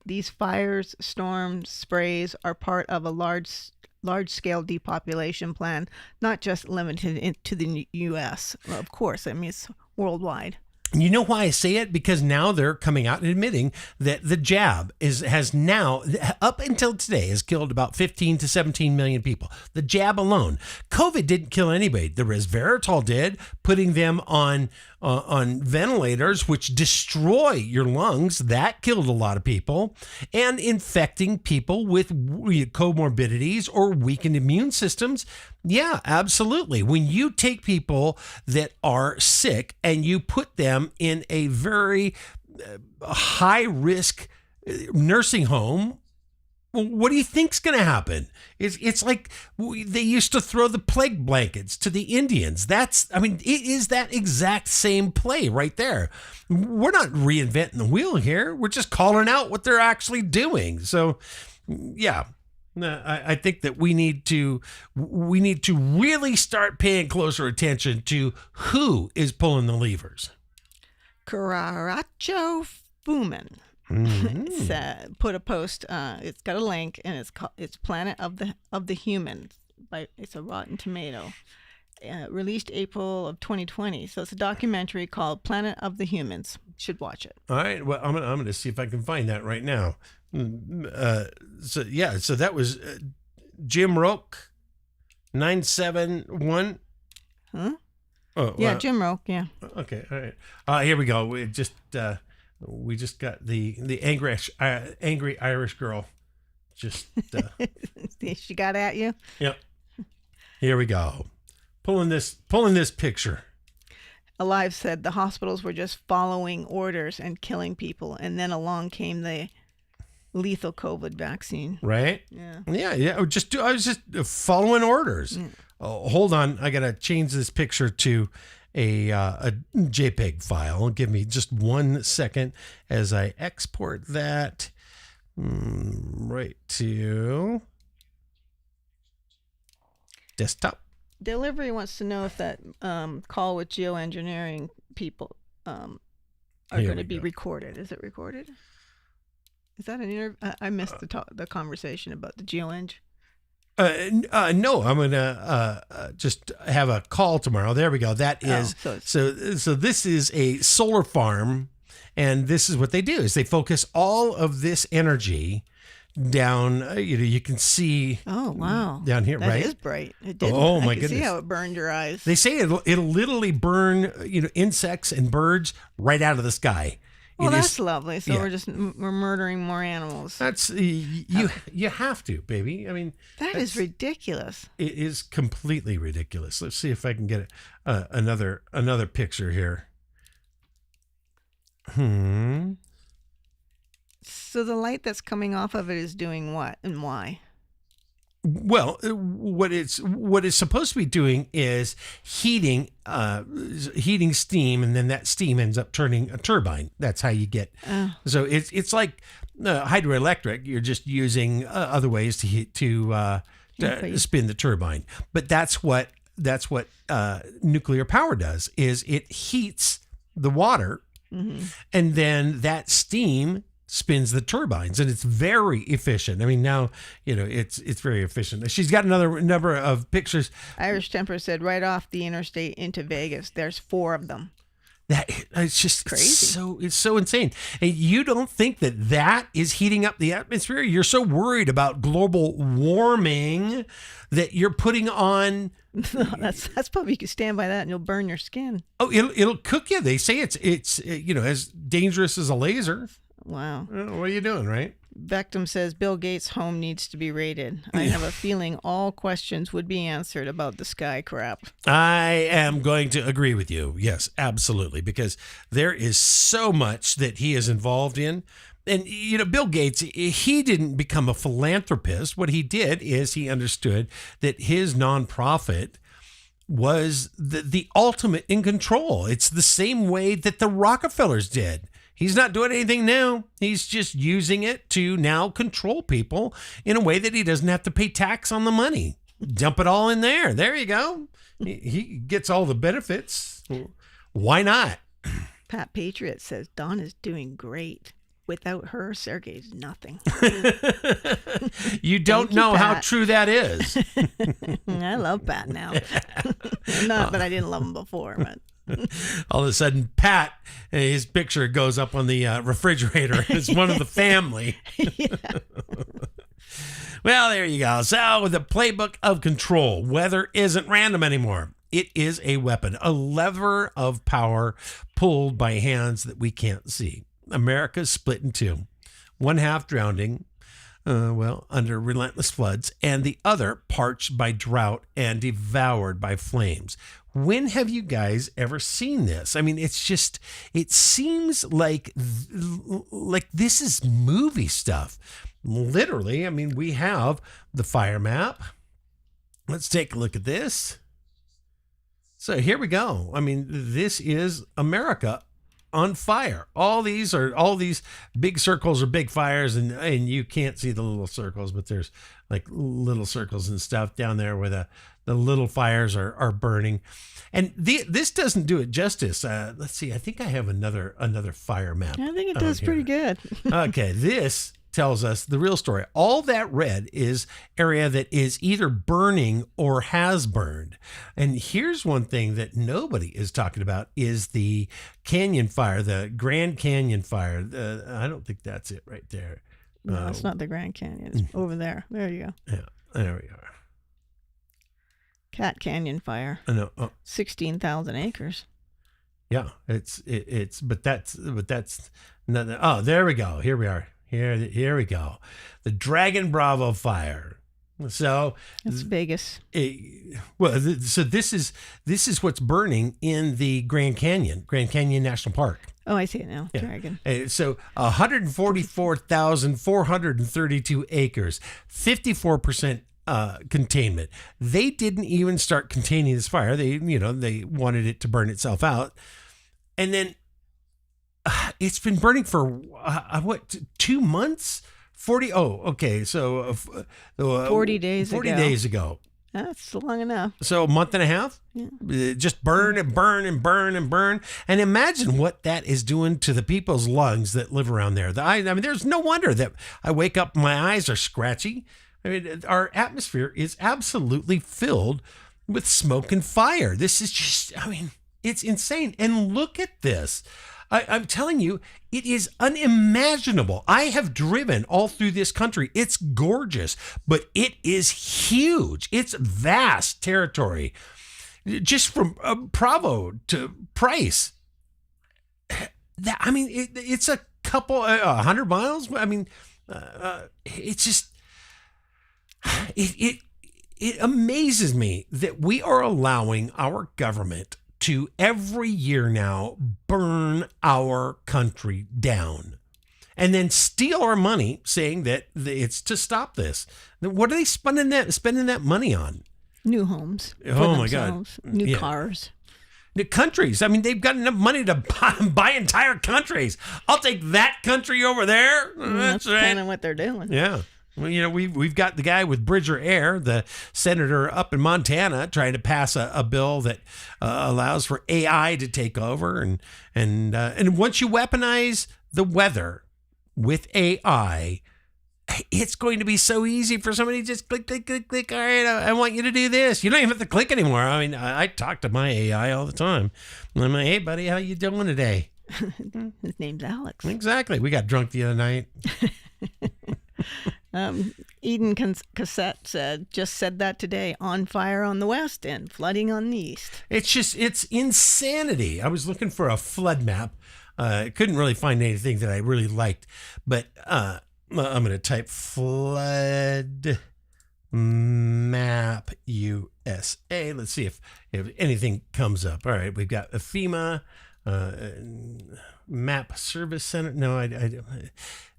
these fires, storms, sprays are part of a large-scale depopulation plan, not just limited to the U.S. Well, of course, I mean, it's worldwide. You know why I say it? Because now they're coming out and admitting that the jab has now, up until today, has killed about 15 to 17 million people. The jab alone. COVID didn't kill anybody. The resveratrol did, putting them on ventilators, which destroy your lungs. That killed a lot of people. And infecting people with comorbidities or weakened immune systems. Yeah, absolutely. When you take people that are sick and you put them in a very high risk nursing home, what do you think's going to happen? It's like they used to throw the plague blankets to the Indians. It is that exact same play right there. We're not reinventing the wheel here. We're just calling out what they're actually doing. So, yeah. I think that we need to really start paying closer attention to who is pulling the levers. Caracho Fuman put a post. It's got a link, and it's Planet of the Humans. It's a Rotten Tomato. Released April of 2020. So it's a documentary called Planet of the Humans. Should watch it. All right. Well, I'm gonna see if I can find that right now. So that was Jim Roque 971. Huh? Oh, Yeah, Jim Roke. Yeah. Okay, all right. Here we go. We just got the angry Irish girl. Just She got at you. yep. Here we go. Pulling this picture. Alive said the hospitals were just following orders and killing people, and then along came the lethal COVID vaccine. Right? Yeah. Yeah. I was just following orders. Mm. Oh, hold on. I gotta change this picture to a JPEG file. Give me just 1 second as I export that right to desktop. Delivery wants to know if that call with geoengineering people are going to be recorded. Is it recorded? Is that an interview? I missed the conversation about the geoeng. No, I'm gonna just have a call tomorrow. There we go. That is so this is a solar farm, and this is what they do: is they focus all of this energy down. You can see. Oh wow! Down here, that right? It is bright. It did. Oh my I can goodness! See how it burned your eyes. They say it'll literally burn insects and birds right out of the sky. Well, that's lovely. So we're murdering more animals. That's you have to, baby. I mean, that is ridiculous. It is completely ridiculous. Let's see if I can get another picture here. So the light that's coming off of it is doing what and why? Well, what it's supposed to be doing is heating steam, and then that steam ends up turning a turbine. That's how you get. So it's like hydroelectric. You're just using other ways to spin the turbine. But that's what nuclear power does. Is it heats the water, and then that steam spins the turbines, and it's very efficient. I mean, now it's very efficient. She's got another number of pictures. Irish Temper said right off the interstate into Vegas, there's 4 of them. It's just crazy. It's so insane. And you don't think that is heating up the atmosphere? You're so worried about global warming that you're putting on. That's probably, you can stand by that and you'll burn your skin. Oh, it'll cook you. They say it's as dangerous as a laser. Wow. What are you doing, right? Beckham says Bill Gates' home needs to be raided. I have a feeling all questions would be answered about the sky crap. I am going to agree with you. Yes, absolutely. Because there is so much that he is involved in. And, Bill Gates, he didn't become a philanthropist. What he did is he understood that his nonprofit was the ultimate in control. It's the same way that the Rockefellers did. He's not doing anything new. He's just using it to now control people in a way that he doesn't have to pay tax on the money. Dump it all in there. There you go. He gets all the benefits. Why not? Pat Patriot says Dawn is doing great. Without her, Sergey's nothing. You don't know how true that is. I love Pat now. Not that I didn't love him before, but. All of a sudden, Pat, his picture goes up on the refrigerator as one of the family. Well, there you go. So, the playbook of control. Weather isn't random anymore. It is a weapon, a lever of power pulled by hands that we can't see. America's split in two. One half drowning, under relentless floods, and the other parched by drought and devoured by flames. When have you guys ever seen this? I mean, it seems like this is movie stuff. Literally, I mean, we have the fire map. Let's take a look at this. So here we go. I mean, this is America on fire. All these big circles are big fires, and you can't see the little circles, but there's like little circles and stuff down there where the little fires are burning. And this doesn't do it justice. Let's see. I think I have another fire map. I think it does pretty good. Okay, this tells us the real story. All that red is area that is either burning or has burned. And here's one thing that nobody is talking about is the canyon fire, the Grand Canyon fire. I don't think that's it right there. No, it's not the Grand Canyon. It's over there. There you go. Yeah, there we are. Cat Canyon fire. I know. 16,000 acres. Yeah, but that's no, oh, there we go. Here we are. Here we go. The Dragon Bravo fire. So that's Vegas. So this is what's burning in the Grand Canyon National Park. Oh, I see it now. Yeah. Dragon. So 144,432 acres, 54% containment. They didn't even start containing this fire. They wanted it to burn itself out. And then it's been burning for 2 months? 40 days 40 ago. days ago. That's long enough. So a month and a half? Yeah. Just burn and burn and burn and burn. And imagine what that is doing to the people's lungs that live around there. I mean, there's no wonder that I wake up, my eyes are scratchy. I mean, our atmosphere is absolutely filled with smoke and fire. This is just, I mean, it's insane. And look at this. I'm telling you, it is unimaginable. I have driven all through this country. It's gorgeous, but it is huge. It's vast territory. Just from Provo to Price. It's a couple, 100 miles. I mean, it's just, it amazes me that we are allowing our government to every year now burn our country down and then steal our money saying that it's to stop this. What are they spending that money on? New homes. Oh my God. New cars. The countries. I mean, they've got enough money to buy entire countries. I'll take that country over there. That's right. Kind of what they're doing. Yeah. Well, we've got the guy with Bridger Air, the senator up in Montana, trying to pass a bill that allows for AI to take over, and once you weaponize the weather with AI, it's going to be so easy for somebody to just click, click, click, click. All right, I want you to do this. You don't even have to click anymore. I mean, I talk to my AI all the time. I'm like, hey, buddy, how you doing today? His name's Alex. Exactly. We got drunk the other night. Eden Cassette said that today. On fire on the west and flooding on the east. It's insanity. I was looking for a flood map. Couldn't really find anything that I really liked, but I'm going to type flood map USA. Let's see if anything comes up. All right, we've got a FEMA map service center. No,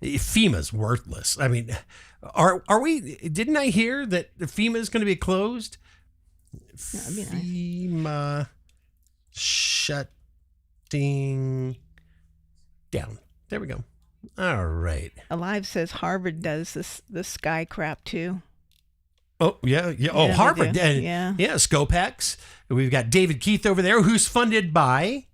FEMA's worthless. I mean, are we? Didn't I hear that FEMA is going to be closed? FEMA shutting down. There we go. All right. Alive says Harvard does the sky crap too. Oh, yeah. Oh, yeah, Harvard. Yeah. Scopex. We've got David Keith over there, who's funded by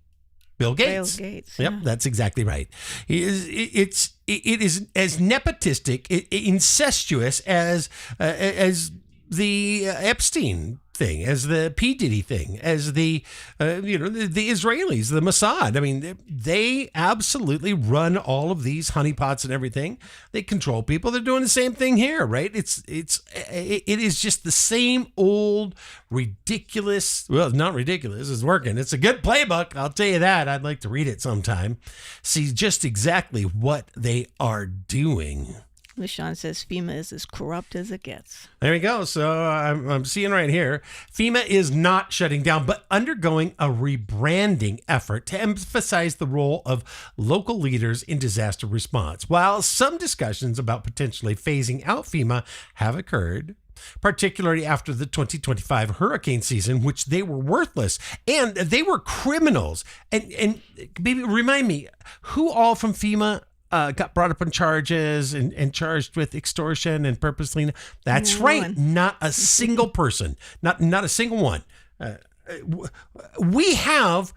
Bill Gates. Bill Gates. Yep, Yeah. that's exactly right. It is as nepotistic, incestuous as the Epstein thing, as the P. Diddy thing, as the Israelis, the Mossad. I mean, they absolutely run all of these honeypots and everything. They control people. They're doing the same thing here, right? It is just the same old ridiculous. Well, it's not ridiculous. It's working. It's a good playbook. I'll tell you that. I'd like to read it sometime. See just exactly what they are doing. LaShawn says FEMA is as corrupt as it gets. There we go. So I'm seeing right here, FEMA is not shutting down, but undergoing a rebranding effort to emphasize the role of local leaders in disaster response. While some discussions about potentially phasing out FEMA have occurred, particularly after the 2025 hurricane season, which they were worthless and they were criminals. And maybe remind me, who all from FEMA got brought up on charges and charged with extortion and purposely. That's right. Not a single person. Not a single one. We have,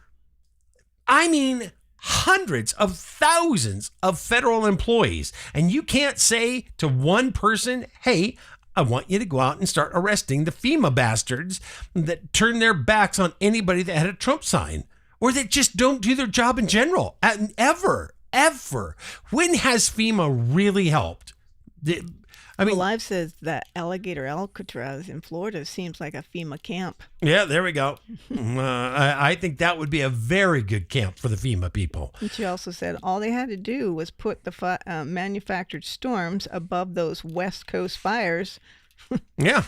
hundreds of thousands of federal employees. And you can't say to one person, hey, I want you to go out and start arresting the FEMA bastards that turn their backs on anybody that had a Trump sign or that just don't do their job in general. Ever. When has FEMA really helped? I mean, Live says that alligator Alcatraz in Florida seems like a FEMA camp. yeah, there we go. I think that would be a very good camp for the FEMA people. And she also said all they had to do was put the manufactured storms above those West Coast fires. Yeah.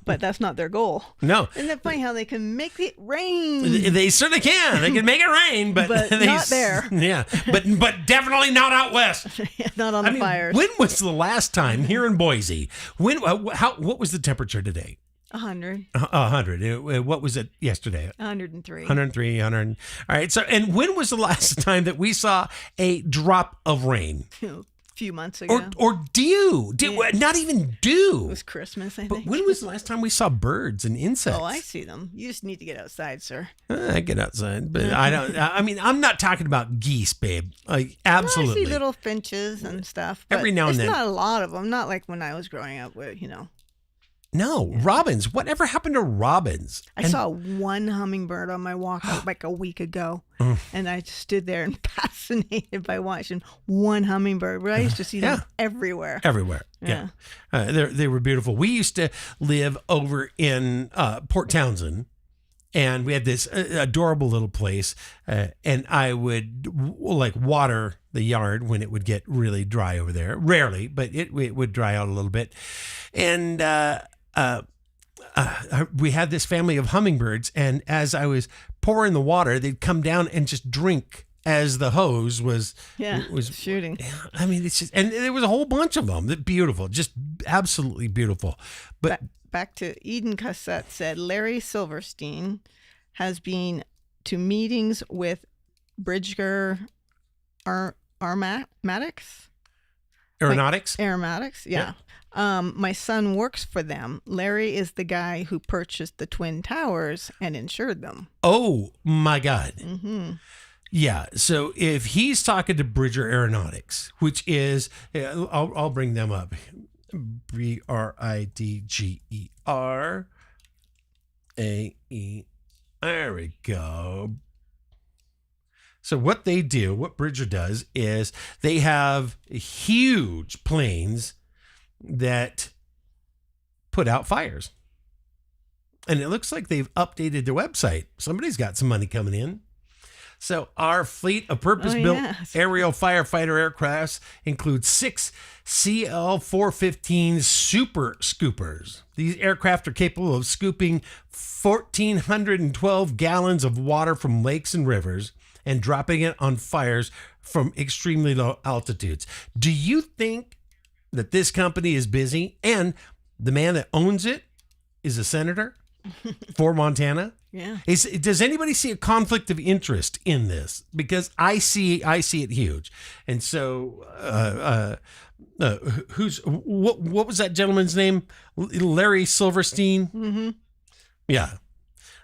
But that's not their goal. No. Isn't it funny how they can make it rain? They certainly can. They can make it rain, but not there. Yeah, but definitely not out west. Not on the fires. When was the last time here in Boise? What was the temperature today? 100. 100. What was it yesterday? 103. 103, 100. All right. So, and when was the last time that we saw a drop of rain? A few months ago. Or dew. Not even dew. It was Christmas, I But think. when was the last time we saw birds and insects? Oh, I see them. You just need to get outside, sir. I get outside, but I don't. I mean, I'm not talking about geese, babe. Like, absolutely. I see little finches and stuff. But Every now and then. It's not a lot of them. Not like when I was growing up with, No, robins. Whatever happened to robins? I saw one hummingbird on my walk like a week ago, and I just stood there and fascinated by watching one hummingbird. But I used to see them everywhere. Everywhere. Yeah. They were beautiful. We used to live over in Port Townsend, and we had this adorable little place, and I would water the yard when it would get really dry over there. Rarely, but it would dry out a little bit. And we had this family of hummingbirds, and as I was pouring the water, they'd come down and just drink as the hose was shooting. I mean, it's just, and there was a whole bunch of them. Beautiful, just absolutely beautiful. But back to Eden Cassette said Larry Silverstein has been to meetings with Bridger Aeronautics. Aeronautics, yeah. My son works for them. Larry is the guy who purchased the Twin Towers and insured them. Oh, my God. Mm-hmm. Yeah, so if he's talking to Bridger Aeronautics, which is, I'll bring them up. Bridger. There we go. So what Bridger does is they have huge planes that put out fires. And it looks like they've updated their website. Somebody's got some money coming in. So our fleet of purpose-built aerial firefighter aircrafts includes 6 CL-415 Super Scoopers. These aircraft are capable of scooping 1,412 gallons of water from lakes and rivers and dropping it on fires from extremely low altitudes. Do you think that this company is busy and the man that owns it is a senator for Montana? Yeah. Does anybody see a conflict of interest in this? Because I see it huge. And so what was that gentleman's name? Larry Silverstein? Mm-hmm. Yeah.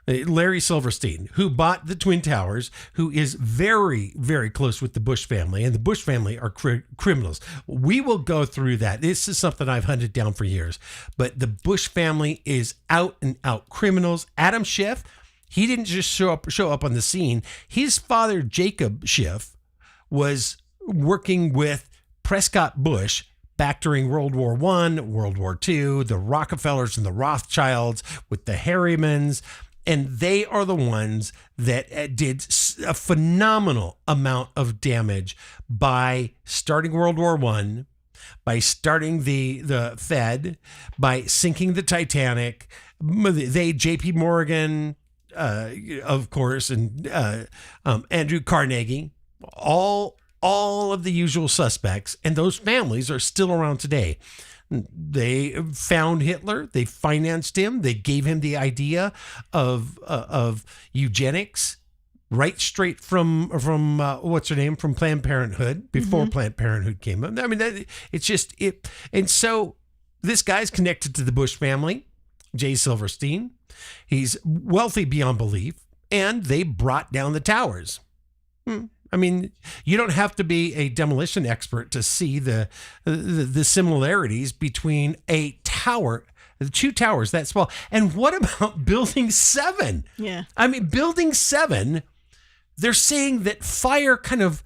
Larry Silverstein, who bought the Twin Towers, who is very, very close with the Bush family, and the Bush family are criminals. We will go through that. This is something I've hunted down for years, but the Bush family is out and out criminals. Adam Schiff, he didn't just show up on the scene. His father, Jacob Schiff, was working with Prescott Bush back during World War I, World War II, the Rockefellers and the Rothschilds with the Harrimans. And they are the ones that did a phenomenal amount of damage by starting World War I, by starting the Fed, by sinking the Titanic. They, J.P. Morgan, of course, and Andrew Carnegie, all of the usual suspects. And those families are still around today. They found Hitler. They financed him. They gave him the idea of eugenics, right straight from what's her name, from Planned Parenthood, before Planned Parenthood came up. I mean, it's just it. And so this guy's connected to the Bush family, Jay Silverstein. He's wealthy beyond belief, and they brought down the towers. I mean, you don't have to be a demolition expert to see the similarities between a tower, the 2 towers that small. And what about Building 7? Yeah. I mean, Building 7, they're saying that fire kind of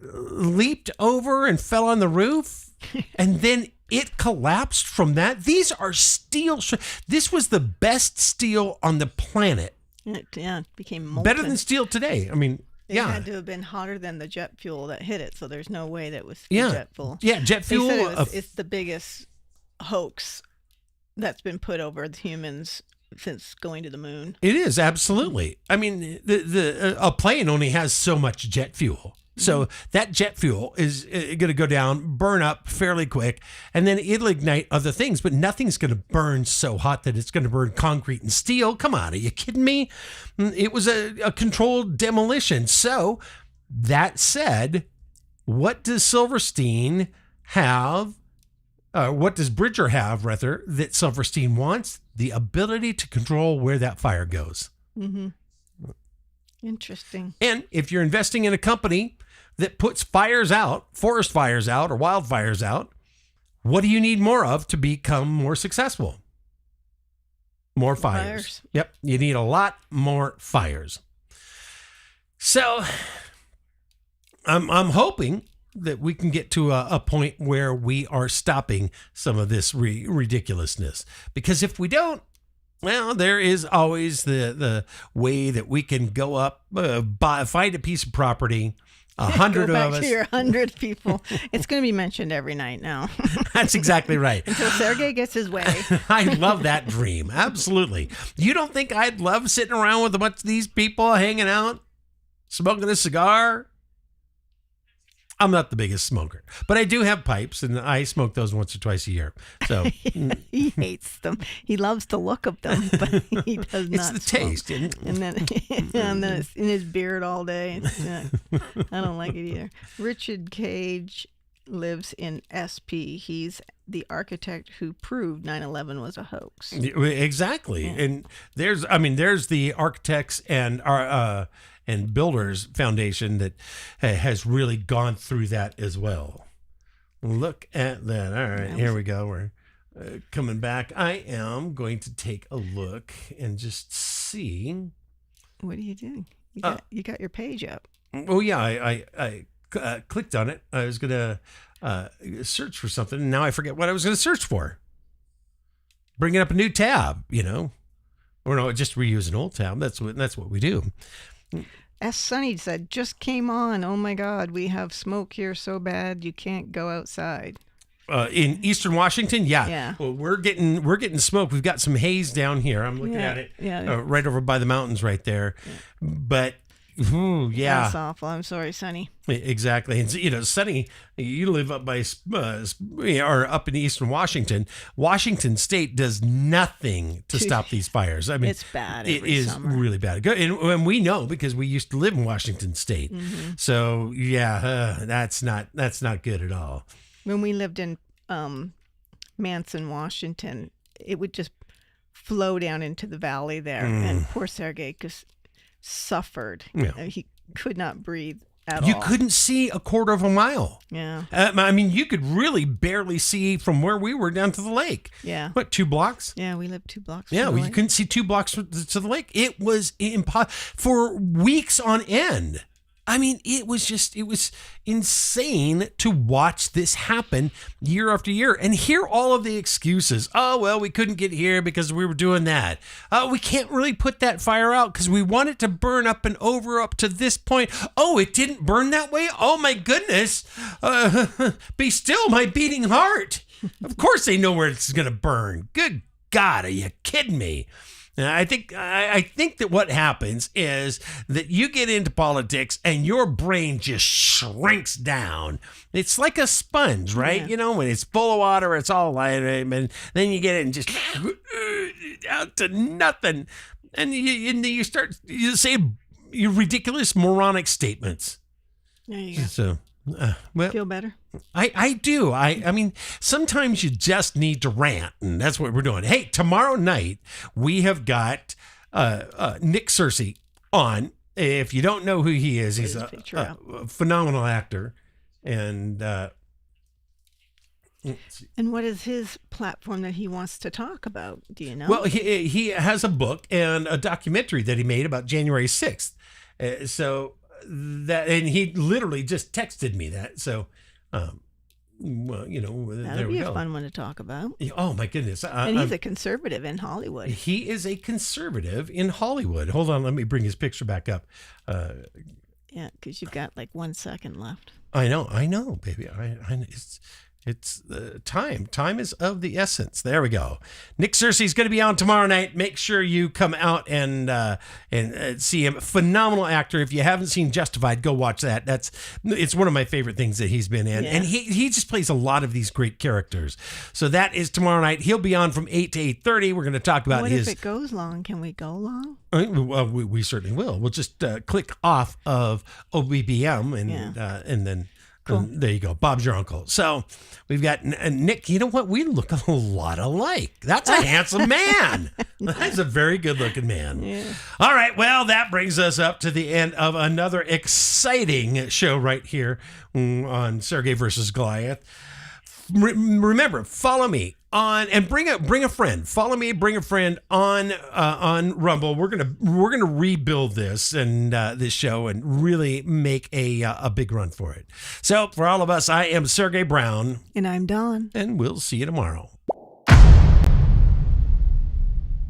leaped over and fell on the roof and then it collapsed from that. These are steel. This was the best steel on the planet. It became molten. Better than steel today. I mean, it had to have been hotter than the jet fuel that hit it, so there's no way that was jet fuel. Yeah, jet fuel. They said it's the biggest hoax that's been put over the humans since going to the moon. It is, absolutely. I mean, a plane only has so much jet fuel. So that jet fuel is going to go down, burn up fairly quick, and then it'll ignite other things. But nothing's going to burn so hot that it's going to burn concrete and steel. Come on, are you kidding me? It was a controlled demolition. So that said, what does Silverstein have? What does Bridger have, rather, that Silverstein wants? The ability to control where that fire goes. Mm-hmm. Interesting. And if you're investing in a company that puts fires out, forest fires out, or wildfires out, what do you need more of to become more successful? More fires. Yep. You need a lot more fires. So I'm hoping that we can get to a point where we are stopping some of this ridiculousness. Because if we don't, well, there is always the way that we can go up, find a piece of property, 100 go back of us. To your 100 people. It's going to be mentioned every night now. That's exactly right. Until Sergey gets his way. I love that dream. Absolutely. You don't think I'd love sitting around with a bunch of these people hanging out, smoking a cigar? I'm not the biggest smoker, but I do have pipes, and I smoke those once or twice a year. So he hates them. He loves the look of them, but he does not. It's the taste, and then it's in his beard all day. I don't like it either. Richard Cage lives in SP. He's the architect who proved 9/11 was a hoax. Exactly, and there's the architects and Builders Foundation that has really gone through that as well. Look at that. All right, here we go. We're coming back. I am going to take a look and just see. What are you doing? You got your page up. Oh, yeah. I clicked on it. I was going to search for something, and now I forget what I was going to search for. Bringing up a new tab, Or no, just reuse an old tab. That's what we do. As Sunny said, just came on. Oh my God, we have smoke here so bad you can't go outside. In Eastern Washington, yeah. Well, we're getting smoke. We've got some haze down here. I'm looking at it, right over by the mountains, right there. Yeah. But that's awful. I'm sorry, Sunny. Exactly. And Sunny, you live up by or up in Eastern Washington. Washington State does nothing to stop these fires. I mean, it's bad. It is summer. really bad. And we know because we used to live in Washington State. Mm-hmm. So that's not good at all. When we lived in Manson, Washington, it would just flow down into the valley there, and poor Sergey suffered. Yeah. He could not breathe at all. You couldn't see a quarter of a mile. Yeah. You could really barely see from where we were down to the lake. Yeah. What, 2 blocks? Yeah, we lived 2 blocks. Yeah, you couldn't see 2 blocks to the lake. It was impossible for weeks on end. It was insane to watch this happen year after year and hear all of the excuses. Oh, well, we couldn't get here because we were doing that. We can't really put that fire out because we want it to burn up and over up to this point. Oh, it didn't burn that way? Oh, my goodness. Be still, my beating heart. Of course they know where it's going to burn. Good God, are you kidding me? I think that what happens is that you get into politics and your brain just shrinks down. It's like a sponge, right? Yeah. When it's full of water, it's all light, and then you get it and just out to nothing. And you say ridiculous moronic statements. There you go. So, feel better? I do. I mean, sometimes you just need to rant, and that's what we're doing. Hey, tomorrow night we have got Nick Searcy on. If you don't know who he is, he's a phenomenal actor, and what is his platform that he wants to talk about? Do you know? Well, he has a book and a documentary that he made about January 6th. And he literally just texted me that. So Well, you know, That there would we be go. a fun one to talk about. Oh my goodness! And he's a conservative in Hollywood. He is a conservative in Hollywood. Hold on, let me bring his picture back up. Yeah, because you've got like 1 second left. I know, baby. It's time. Time is of the essence. There we go. Nick Searcy's going to be on tomorrow night. Make sure you come out and see him. Phenomenal actor. If you haven't seen Justified, go watch that. It's one of my favorite things that he's been in, and he just plays a lot of these great characters. So that is tomorrow night. He'll be on from 8 to 8:30. We're going to talk about what his. If it goes long? Can we go long? Well, we certainly will. We'll just click off of OBBM and then. Cool. There you go. Bob's your uncle. So we've got Nick. You know what? We look a lot alike. That's a handsome man. That's a very good looking man. Yeah. All right. Well, that brings us up to the end of another exciting show right here on Sergey versus Goliath. Remember, follow me on and bring a friend. Follow me, bring a friend on Rumble. We're gonna rebuild this and this show and really make a big run for it. So for all of us, I am Sergey Brown, and I'm Dawn, and we'll see you tomorrow.